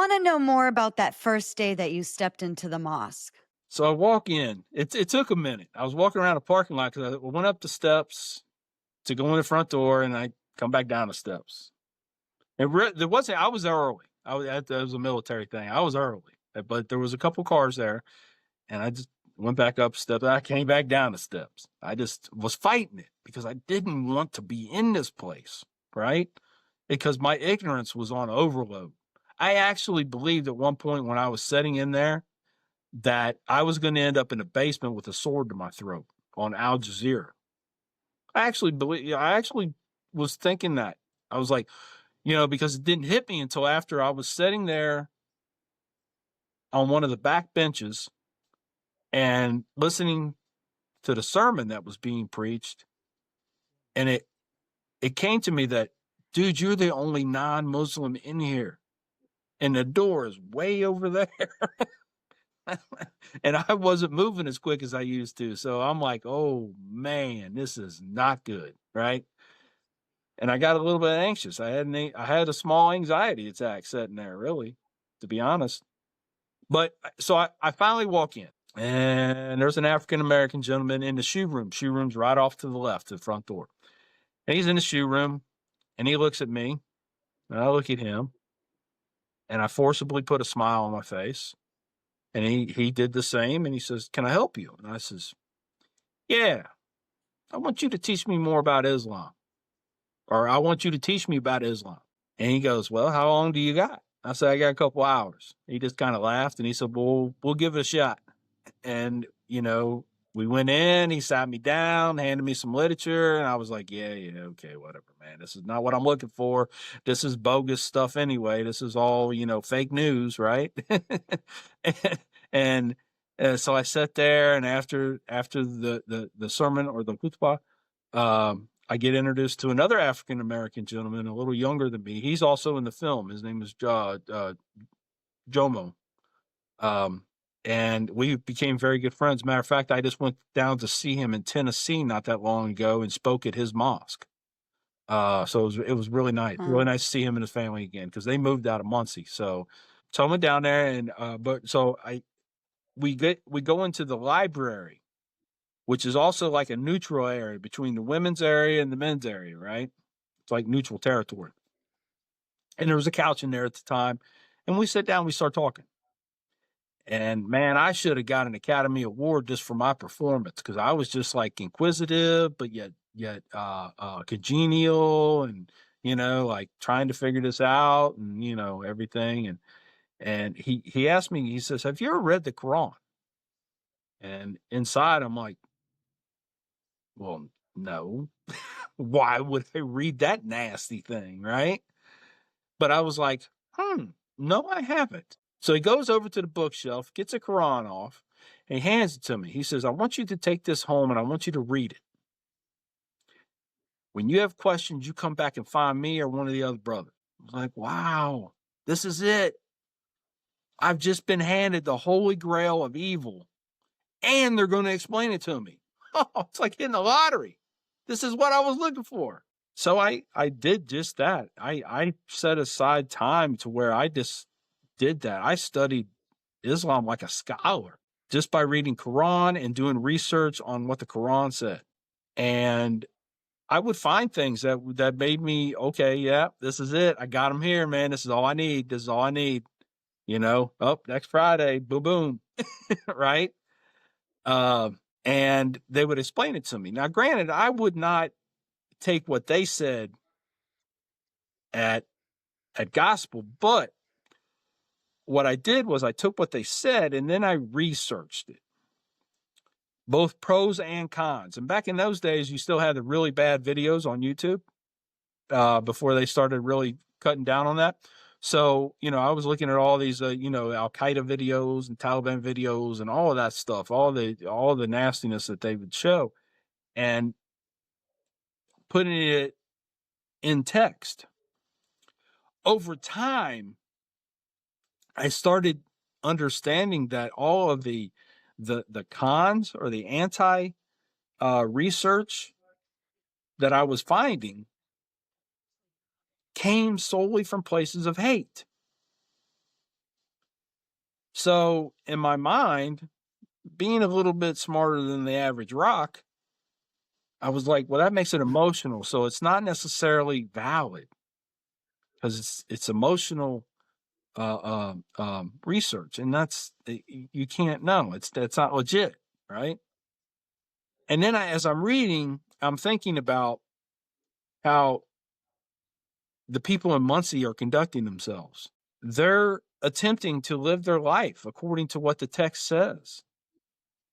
want to know more about that first day that you stepped into the mosque. So I walk in. It took a minute. I was walking around the parking lot because I went up the steps to go in the front door, and I come back down the steps. There wasn't. I was early. That was a military thing. I was early, but there was a couple cars there, and I just went back up steps. I came back down the steps. I just was fighting it because I didn't want to be in this place, right? Because my ignorance was on overload. I actually believed at one point when I was sitting in there that I was going to end up in a basement with a sword to my throat on Al Jazeera. I actually was thinking that. I was like, because it didn't hit me until after I was sitting there on one of the back benches and listening to the sermon that was being preached. And it came to me that, dude, you're the only non-Muslim in here. And the door is way over there. And I wasn't moving as quick as I used to. So I'm like, oh man, this is not good. Right. And I got a little bit anxious. I had a small anxiety attack sitting there, really, to be honest. But so I finally walk in, and there's an African American gentleman in the shoe room. Shoe room's right off to the left, the front door. And he's in the shoe room, and he looks at me, and I look at him, and I forcibly put a smile on my face. And he did the same, and he says, "Can I help you?" And I says, "Yeah, I want you to teach me more about Islam, or I want you to teach me about Islam." And he goes, "Well, how long do you got?" I said, "I got a couple hours." He just kind of laughed, and he said, "Well, we'll give it a shot." And, we went in, he sat me down, handed me some literature, and I was like, yeah, okay, whatever, man. This is not what I'm looking for. This is bogus stuff anyway. This is all, fake news, right? and so I sat there, and after the sermon or the khutbah, I get introduced to another African American gentleman, a little younger than me. He's also in the film. His name is Jomo. And we became very good friends. Matter of fact, I just went down to see him in Tennessee not that long ago and spoke at his mosque. So it was really nice. Huh. Really nice to see him and his family again because they moved out of Muncie. So I went down there, and we go into the library, which is also like a neutral area between the women's area and the men's area, right? It's like neutral territory. And there was a couch in there at the time, and we sit down, we start talking. And man, I should have got an Academy Award just for my performance because I was just like inquisitive, but yet congenial, and like trying to figure this out, and everything. And he asked me, he says, "Have you ever read the Quran?" And inside, I'm like, "Well, no. Why would I read that nasty thing, right?" But I was like, no, I haven't. So he goes over to the bookshelf, gets a Quran off, and he hands it to me. He says, "I want you to take this home and I want you to read it. When you have questions, you come back and find me or one of the other brothers." I was like, wow, this is it. I've just been handed the holy grail of evil, and they're going to explain it to me. Oh, it's like hitting the lottery. This is what I was looking for. So I did just that. I set aside time to where I just did that. I studied Islam like a scholar just by reading Quran and doing research on what the Quran said. And I would find things that made me, okay, yeah, this is it. I got them here, man. This is all I need. This is all I need. Oh, next Friday, boom, boom, right? And they would explain it to me. Now, granted, I would not take what they said at gospel, but what I did was I took what they said and then I researched it, both pros and cons. And back in those days, you still had the really bad videos on YouTube before they started really cutting down on that. So, I was looking at all these, Al Qaeda videos and Taliban videos and all of that stuff, all the nastiness that they would show, and putting it in text. Over time, I started understanding that all of the cons or the anti research that I was finding came solely from places of hate. So in my mind, being a little bit smarter than the average rock, I was like, well, that makes it emotional. So it's not necessarily valid because it's emotional research, and you can't know. That's not legit, right? And then as I'm reading, I'm thinking about how the people in Muncie are conducting themselves. They're attempting to live their life according to what the text says.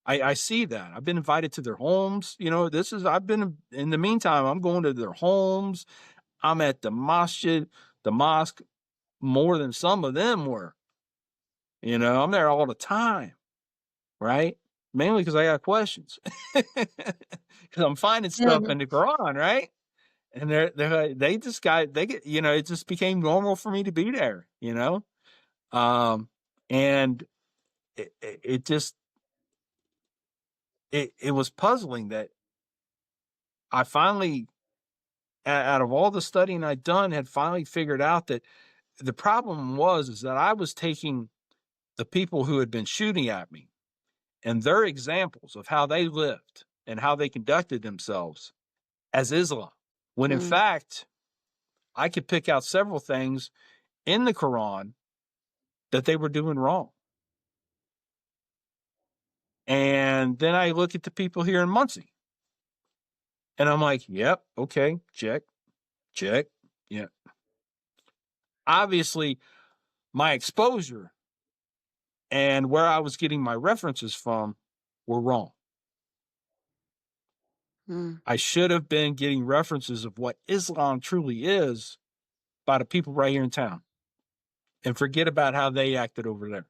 I see that. I've been invited to their homes. I've been, in the meantime, I'm going to their homes. I'm at the mosque more than some of them were. I'm there all the time, right? Mainly because I got questions. Because I'm finding stuff Mhm. in the Quran, right? And they just they get, it just became normal for me to be there. Um, and it just, it was puzzling that I finally, out of all the studying I'd done, had finally figured out that the problem is that I was taking the people who had been shooting at me and their examples of how they lived and how they conducted themselves as Islam, when in Mm. fact, I could pick out several things in the Quran that they were doing wrong. And then I look at the people here in Muncie and I'm like, yep, okay, check, check. Yeah. Obviously, my exposure and where I was getting my references from were wrong. Mm. I should have been getting references of what Islam truly is by the people right here in town and forget about how they acted over there.